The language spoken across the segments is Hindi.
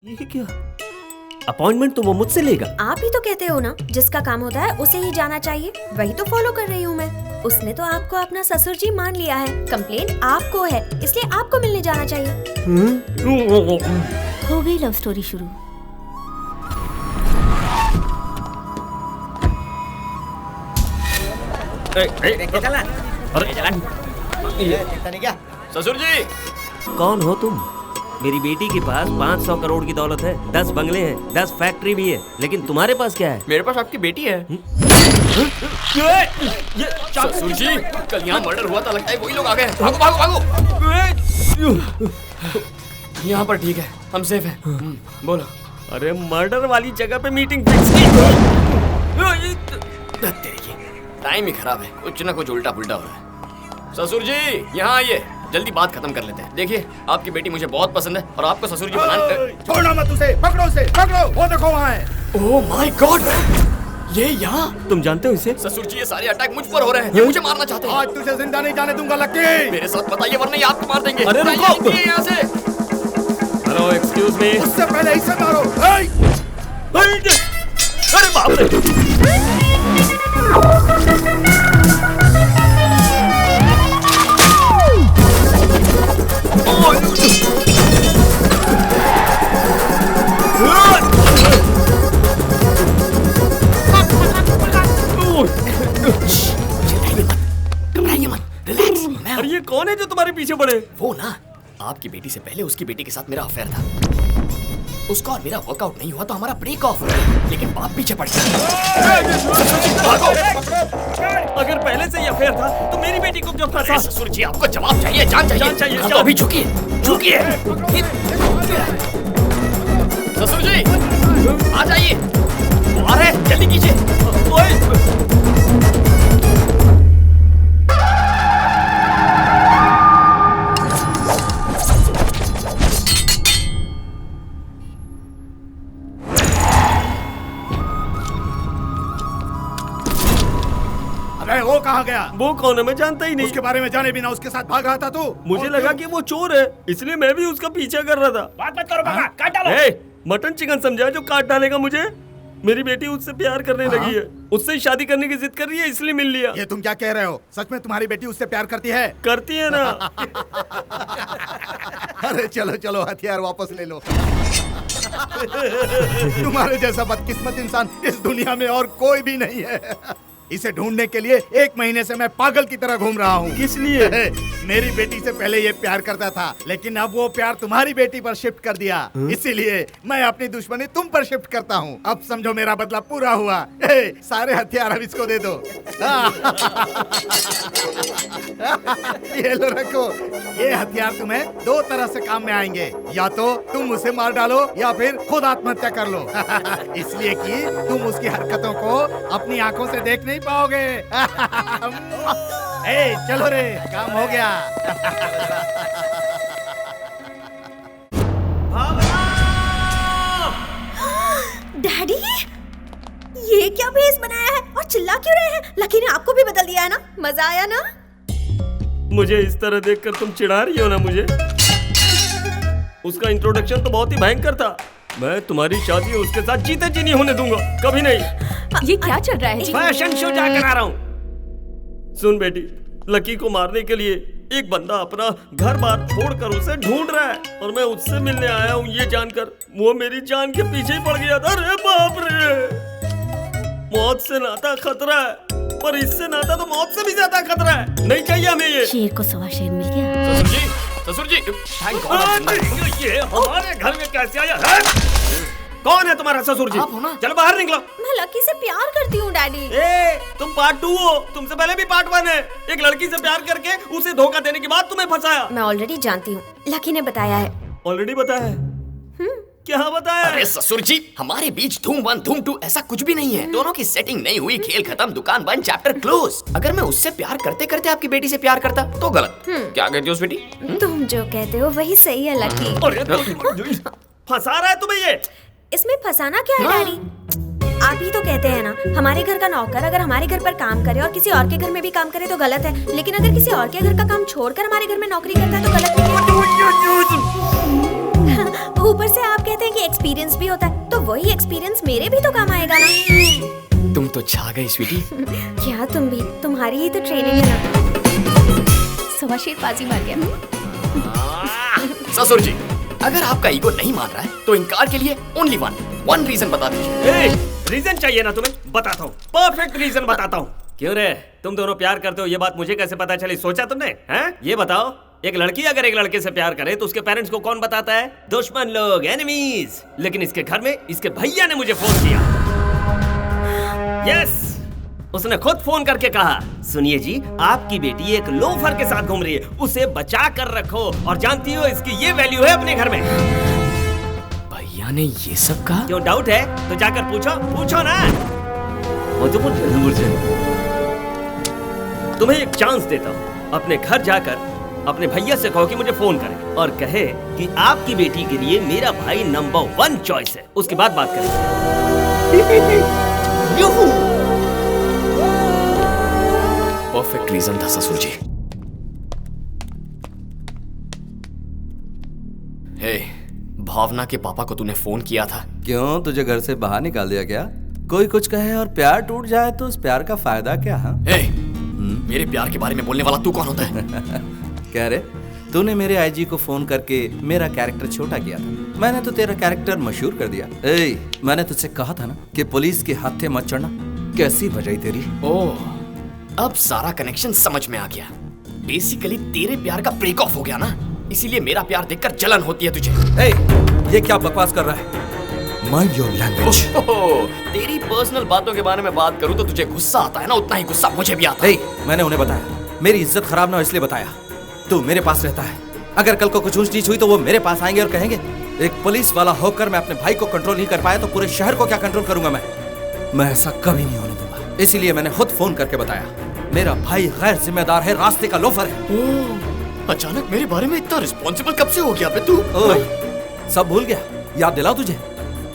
ये क्या? अपॉइंटमेंट तो वो मुझसे लेगा। आप ही तो कहते हो ना, जिसका काम होता है उसे ही जाना चाहिए। वही तो फॉलो कर रही हूँ मैं। उसने तो आपको अपना ससुर जी मान लिया है। कंप्लेंट आपको है, इसलिए आपको मिलने जाना चाहिए। हो गई लव स्टोरी शुरू। अरे ससुर जी, कौन हो तुम? मेरी बेटी के पास 500 करोड़ की दौलत है, 10 बंगले हैं, 10 फैक्ट्री भी है, लेकिन तुम्हारे पास क्या है? मेरे पास आपकी बेटी है। ससुर जी, कल यहाँ मर्डर हुआ था, लगता है वही लोग आ गए। भागो भागो भागो। यहाँ पर ठीक है, हम सेफ हैं। बोलो। अरे मर्डर वाली जगह पे मीटिंग फिक्स की। टाइम ही खराब है, कुछ ना कुछ उल्टा पुल्टा हो रहा है। ससुर जी, यहाँ आइए, जल्दी बात खत्म कर लेते हैं। देखिए, आपकी बेटी मुझे बहुत पसंद है और आपको ससुर जी बनाने। छोड़ना मत उसे, पकड़ो उसे, पकड़ो। वो देखो वहाँ है। ओह माय गॉड, ये यहाँ। तुम जानते हो इसे? ससुर जी, ये सारे अटैक मुझ पर हो रहे हैं। ये मुझे मारना चाहते हैं। आज तुझे जिंदा नहीं जाने दूंगा लक्की। मेरे साथ बताइए, वरना ये आपको मार देंगे। अरे रुको। निकलिए यहाँ से। Hello, excuse me. उससे पहले इसे मारो। अरे बाप रे! घबराइए मत, रिलैक्स। मैं अरे ये कौन है जो तुम्हारे पीछे पड़े? वो ना, आपकी बेटी से पहले उसकी बेटी के साथ मेरा अफेयर था। उसका और मेरा वर्कआउट नहीं हुआ तो हमारा ब्रेक ऑफ, लेकिन बाप पीछे पड़ गया। अगर पहले से ही अफेयर था तो मेरी बेटी को क्यों फंसा? अरे ससुर जी, आपको जवाब चाहिए, जान चाहिए। जान चाहिए, हाँ, जान। तो अभी झुकिए, झुकिए। ससुर जी, आ जाइए। वो आ रहे हैं, जल्दी कीजिए। अरे वो कहाँ गया? वो कौन है? मैं जानता ही नहीं। उसके बारे में जाने बिना उसके साथ भाग रहा था तू। मुझे लगा कि वो चोर है, इसलिए मैं भी उसका पीछा कर रहा था। बात मत करो बाबा, काट डालो। ए, मटन चिकन समझा जो काट डालेगा मुझे? मेरी बेटी उससे प्यार करने लगी है, उससे ही शादी करने की जिद कर रही है, इसलिए मिल लिया। ये तुम क्या कह रहे हो? सच में तुम्हारी बेटी उससे प्यार करती है? करती है ना। अरे चलो चलो, हथियार वापस ले लो। तुम्हारे जैसा बदकिस्मत इंसान इस दुनिया में और कोई भी नहीं है। इसे ढूंढने के लिए 1 महीने से मैं पागल की तरह घूम रहा हूँ। किस लिए? मेरी बेटी से पहले ये प्यार करता था, लेकिन अब वो प्यार तुम्हारी बेटी पर शिफ्ट कर दिया। इसीलिए मैं अपनी दुश्मनी तुम पर शिफ्ट करता हूँ। अब समझो मेरा बदला पूरा हुआ। सारे हथियार अब इसको दे दो। ये लो, रखो। ये हथियार तुम्हें 2 तरह से काम में आएंगे। या तो तुम उसे मार डालो या फिर खुद आत्महत्या कर लो। इसलिए कि तुम उसकी हरकतों को अपनी आंखों से देख नहीं पाओगे। चलो रे, काम हो गया। डैडी, ये क्या भेस बनाया है और चिल्ला क्यों रहे हैं? लकी ने आपको भी बदल दिया है ना? मजा आया ना? मुझे इस तरह देखकर तुम चिढ़ा रही हो ना मुझे? उसका इंट्रोडक्शन तो बहुत ही भयंकर था। मैं तुम्हारी शादी उसके साथ जीते जी नहीं होने दूंगा, कभी नहीं। ये क्या चल रहा है? फैशन शो जाकर आ रहा हूँ। सुन बेटी, लकी को मारने के लिए एक बंदा अपना घर बार छोड़कर उसे ढूंढ रहा है और मैं उससे मिलने आया हूँ ये जानकर वो मेरी जान के पीछे ही पड़ गया था। अरे बाप रे! मौत से नाता खतरा है, पर इससे नाता तो मौत से भी ज्यादा खतरा है। नहीं चाहिए हमें ये। शेर को सवा शेर मिल गया। ससुर जी, थैंक गॉड। ये हमारे घर में कैसे आया है? कौन है तुम्हारा ससुर जी? आप हो ना? चलो बाहर निकलो। मैं लकी से प्यार करती हूँ डैडी। तुम पार्ट 2 हो, तुमसे पहले भी पार्ट 1 है। एक लड़की से प्यार करके उसे धोखा देने के बाद तुम्हें फंसाया। मैं ऑलरेडी जानती हूँ, लकी ने बताया है। ऑलरेडी बताया है? क्या बताया? अरे ससुर जी, हमारे बीच धूम 1 धूम 2 ऐसा कुछ भी नहीं है। दोनों की सेटिंग नहीं हुई, खेल खत्म, दुकान बंद, चैप्टर क्लोज। अगर मैं उससे प्यार करते करते आपकी बेटी से प्यार करता तो गलत। क्या कहती हो उस बेटी? तुम जो कहते हो वही सही है लकी। फंसा रहा है तुम्हें ये? इसमें फंसाना क्या है डैडी? आप ही तो कहते हैं ना, हमारे घर का नौकर अगर हमारे घर पर काम करे और किसी और के घर में भी काम करे तो गलत है, लेकिन अगर किसी और के घर का काम छोड़कर हमारे घर में नौकरी करता है तो गलत नहीं है। ऊपर से आप कहते हैं कि एक्सपीरियंस भी होता है, तो वही एक्सपीरियंस मेरे भी तो काम आएगा ना। तुम तो छा गई स्वीटी। क्या तुम भी, तुम्हारी ही तो ट्रेनिंग है ना। सवा शेर बाजी मार गया। ससुर जी, अगर आपका ईगो नहीं मान रहा है तो इनकार के लिए ओनली वन रीजन बता दीजिए। रीजन चाहिए ना तुम्हें? बताता हूँ, परफेक्ट रीजन बताता हूँ। क्यों रे, तुम दोनों प्यार करते हो, ये बात मुझे कैसे पता चली? सोचा तुमने? हैं? ये बताओ, एक लड़की अगर एक लड़के से प्यार करे तो उसके पेरेंट्स को कौन बताता है? दुश्मन लोग, एनिमीज। लेकिन इसके घर में इसके भैया ने मुझे फोन किया। यस, उसने खुद फोन करके कहा, सुनिए जी, आपकी बेटी एक लोफर के साथ घूम रही है, उसे बचा कर रखो। और जानती हो इसकी ये वैल्यू है अपने घर में। भैया ने ये सब कहा? क्यों, डाउट है तो जाकर पूछो ना। वो तो मुझे तुम्हें एक चांस देता हूँ, अपने घर जाकर अपने भैया से कहो कि मुझे फोन करे और कहे कि आपकी बेटी के लिए मेरा भाई नंबर 1 चॉइस है। उसके बाद बात करेंगे। परफेक्ट रीजन था ससुर जी। हे, भावना के पापा को तूने फोन किया था? क्यों, तुझे घर से बाहर निकाल दिया क्या? कोई कुछ कहे और प्यार टूट जाए तो उस प्यार का फायदा क्या? हाँ, मेरे प्यार के बारे में बोलने वाला तू कौन होता है? कह रहे तूने मेरे आईजी को फोन करके मेरा कैरेक्टर छोटा किया था, मैंने तो तेरा कैरेक्टर मशहूर कर दिया। मैंने तुझसे कहा था ना कि पुलिस के हाथे मत चढ़ना। कैसी बजाई तेरी। ओह, अब सारा कनेक्शन समझ में आ गया। बेसिकली तेरे प्यार का ब्रेक ऑफ हो गया ना, इसीलिए मेरा प्यार देखकर जलन होती है तुझे। ये क्या बकवास कर रहा है? Mind your language. तेरी पर्सनल बातों के बारे में बात करूं तो तुझे गुस्सा आता है ना, उतना ही गुस्सा मुझे भी आता है। मैंने उन्हें बताया, मेरी इज्जत खराब ना हो इसलिए बताया। तू मेरे पास रहता है, अगर कल को कुछ ऊंच नीच हुई तो वो मेरे पास आएंगे और कहेंगे एक पुलिस वाला होकर मैं अपने भाई को कंट्रोल नहीं कर पाया तो पूरे शहर को क्या कंट्रोल करूंगा मैं ऐसा कभी नहीं होने दूंगा। इसीलिए मैंने खुद फोन करके बताया, मेरा भाई गैर जिम्मेदार है, रास्ते का लोफर है। अचानक मेरे बारे में इतना रिस्पॉन्सिबल कब से हो गया बे तू? सब भूल गया? याद दिलाओ तुझे,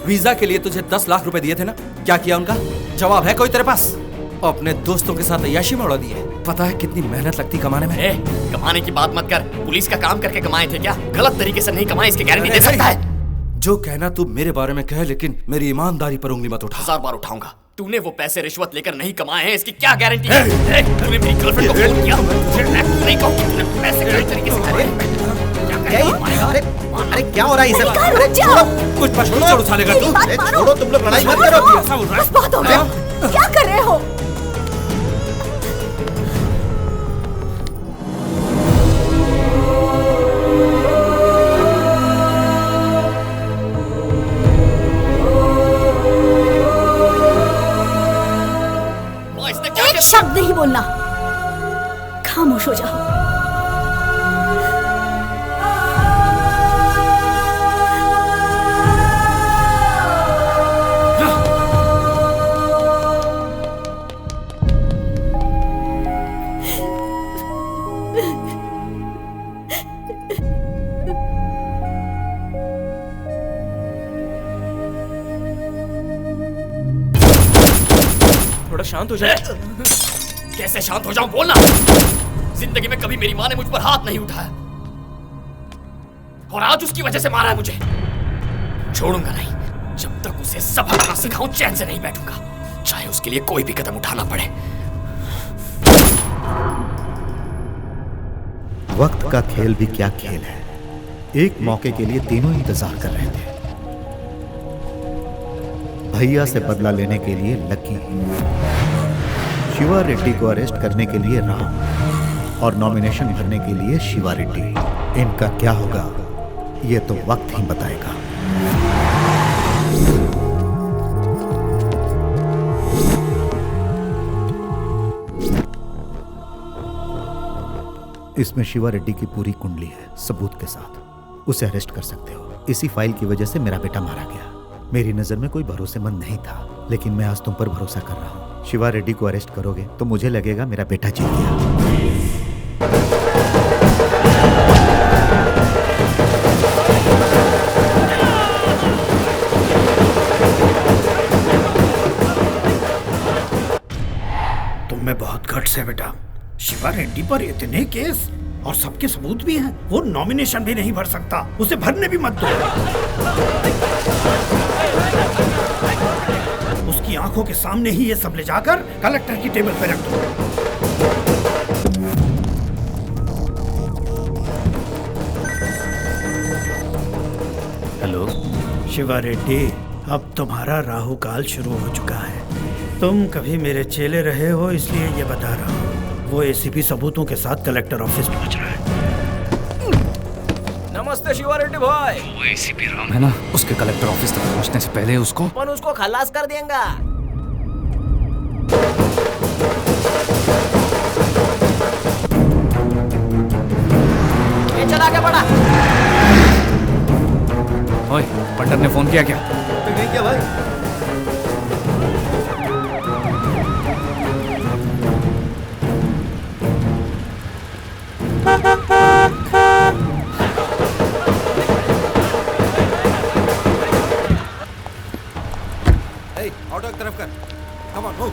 वीजा के लिए तुझे 10 लाख रुपए दिए थे ना, क्या किया उनका? जवाब है कोई तेरे पास? अपने दोस्तों के साथ अय्याशी में उड़ा दी है। पता है कितनी मेहनत लगती कमाने में? कमाने की बात मत कर, पुलिस का काम करके कमाए थे क्या? गलत तरीके से नहीं कमाए, इसकी गारंटी दे सकता है? जो कहना तू मेरे बारे में कह, लेकिन मेरी ईमानदारी पर उंगली मत उठा। 1000 बार उठाऊंगा। तूने वो पैसे रिश्वत लेकर नहीं कमाए हैं, इसकी क्या गारंटी है? तूने मेरी गर्लफ्रेंड को फोन किया, नहीं कहूं कि तूने पैसे गलत तरीके से कमाए। अरे क्या हो रहा है ये सब? अरे छोड़ो, कुछ पछोड़ उछालेगा तू? अरे छोड़ो, तुम लोग लड़ाई मत करो। ऐसा बोल रहा है? बात हो गया, क्या कर रहे हो? एक शब्द नहीं बोलना, खामोश हो जाओ। थोड़ा शांत हो जाए। कैसे शांत हो जाऊं, बोलना। जिंदगी में कभी मेरी माँ ने मुझ पर हाथ नहीं उठाया और आज उसकी वजह से मारा है मुझे। छोड़ूंगा नहीं, जब तक उसे सबक ना सिखाऊं चैन से नहीं बैठूंगा, चाहे उसके लिए कोई भी कदम उठाना पड़े। वक्त का खेल भी क्या खेल है। एक मौके के लिए तीनों इंतजार कर रहे थे। भैया से बदला लेने के लिए लकी, शिवा रेड्डी को अरेस्ट करने के लिए राम और नॉमिनेशन भरने के लिए शिवा रेड्डी। इनका क्या होगा ये तो वक्त ही बताएगा। इसमें शिवा रेड्डी की पूरी कुंडली है, सबूत के साथ। उसे अरेस्ट कर सकते हो। इसी फाइल की वजह से मेरा बेटा मारा गया। मेरी नजर में कोई भरोसेमंद नहीं था, लेकिन मैं आज तुम पर भरोसा कर रहा हूँ। शिवा रेड्डी को अरेस्ट करोगे तो मुझे लगेगा मेरा बेटा जीत गया। तुम में बहुत गट्स है बेटा। शिवा रेड्डी पर इतने केस, और सबके सबूत भी हैं। वो नॉमिनेशन भी नहीं भर सकता, उसे भरने भी मत दो। उसकी आंखों के सामने ही ये सब ले जाकर कलेक्टर की टेबल पर रख दो। हेलो शिवा रेड्डी, अब तुम्हारा राहु काल शुरू हो चुका है। तुम कभी मेरे चेले रहे हो, इसलिए ये बता रहा हूँ। वो एसीपी सबूतों के साथ कलेक्टर ऑफिस पहुंच रहा है। नमस्ते शिवा रेड्डी भाई। वो एसीपी राम है ना, उसके कलेक्टर ऑफिस तक पहुंचने से पहले उसको अपन उसको खलास कर देंगे। ये चला के बड़ा। ओए, पंडित ने फोन किया क्या? नहीं क्या भाई? ऑटो की तरफ कर। Come on, move.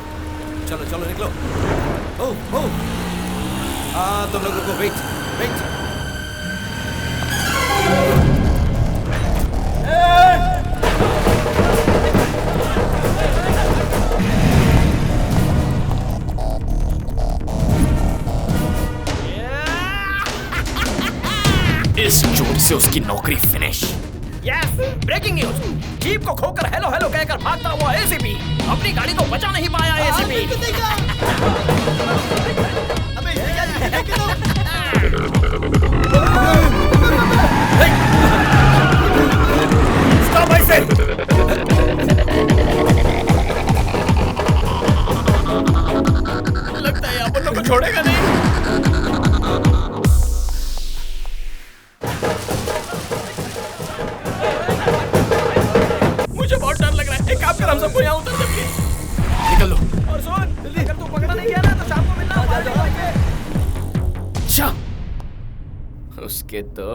चलो चलो निकलो। Move move. हाँ तुम लोगों को वेट वेट। इस चोट से उसकी नौकरी finish. Yes, breaking news. Jeep को खोकर हेलो हेलो कहकर भागता हुआ एसीपी अपनी गाड़ी को बचा नहीं पाया। एसीपी स्टॉप ऐसे। लगता है अपन लोग को छोड़ेगा नहीं। मुझे बहुत डर लग रहा है। एक काम कर, हम सबको यहाँ उतर दे। निकल लो। और सुन, जल्दी अगर तू पकड़ा नहीं गया ना तो शाम को मिलना। अच्छा, उसके तो